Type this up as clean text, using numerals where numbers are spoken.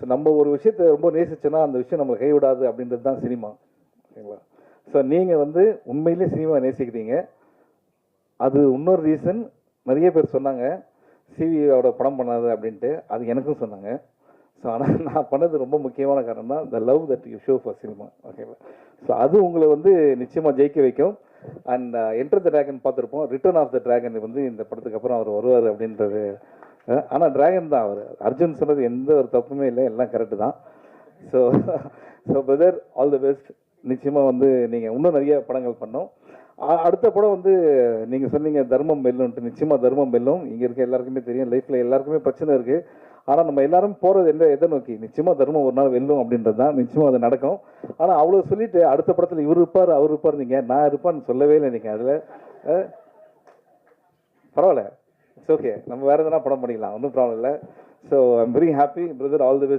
So நம்ம ஒரு விஷயத்தை ரொம்ப நேசிச்சோன்னா அந்த விஷயம் நம்மளை கைவிடாது அப்படின்றது தான் சினிமா. ஓகேங்களா? ஸோ நீங்கள் வந்து உண்மையிலே சினிமா நேசிக்கிறீங்க. அது இன்னொரு ரீசன், நிறைய பேர் சொன்னாங்க சிவியோட படம் பண்ணாது அப்படின்ட்டு. அது எனக்கும் சொன்னாங்க. ஸோ ஆனால் நான் பண்ணது ரொம்ப முக்கியமான காரணம் தான் the love that you show for cinema. ஓகேவா? ஸோ அது உங்களை வந்து நிச்சயமாக ஜெயிக்க வைக்கும். அண்ட் என்டர் த ட்ராகன் பார்த்துருப்போம். ரிட்டர்ன் ஆஃப் த ட்ராகன் வந்து இந்த படத்துக்கு அப்புறம் அவர் வருவார் அப்படின்றது. ஆனால் ட்ராகன் தான் அவர். அர்ஜுன் சொன்னது எந்த ஒரு தப்புமே இல்லை, எல்லாம் கரெக்டு தான். So so brother, all the best. நிச்சயமாக வந்து நீங்கள் இன்னும் நிறைய படங்கள் பண்ணோம். அடுத்த படம் வந்து நீங்கள் சொன்னீங்க தர்மம் வெல்லும்ன்ட்டு. நிச்சயமாக தர்மம் வெல்லும். இங்கே இருக்க எல்லாருக்குமே தெரியும், லைஃப்பில் எல்லாருக்குமே பிரச்சனை இருக்குது. ஆனால் நம்ம எல்லாரும் போகிறது எதை நோக்கி? நிச்சயமாக தர்மம் ஒரு நாள் வெல்லும் அப்படின்றது தான். நிச்சயமாக அது நடக்கும். ஆனால் அவ்வளோ சொல்லிவிட்டு அடுத்த படத்தில் இவர் இருப்பார் அவர் இருப்பார், நீங்கள் நான் இருப்பான்னு சொல்லவே இல்லை. நீங்கள் அதில் பரவாயில்ல, இட்ஸ் ஓகே, நம்ம வேறு எதனா படம் பண்ணிக்கலாம், ஒன்றும் ப்ராப்ளம் இல்லை. So I'm very happy brother, all the best.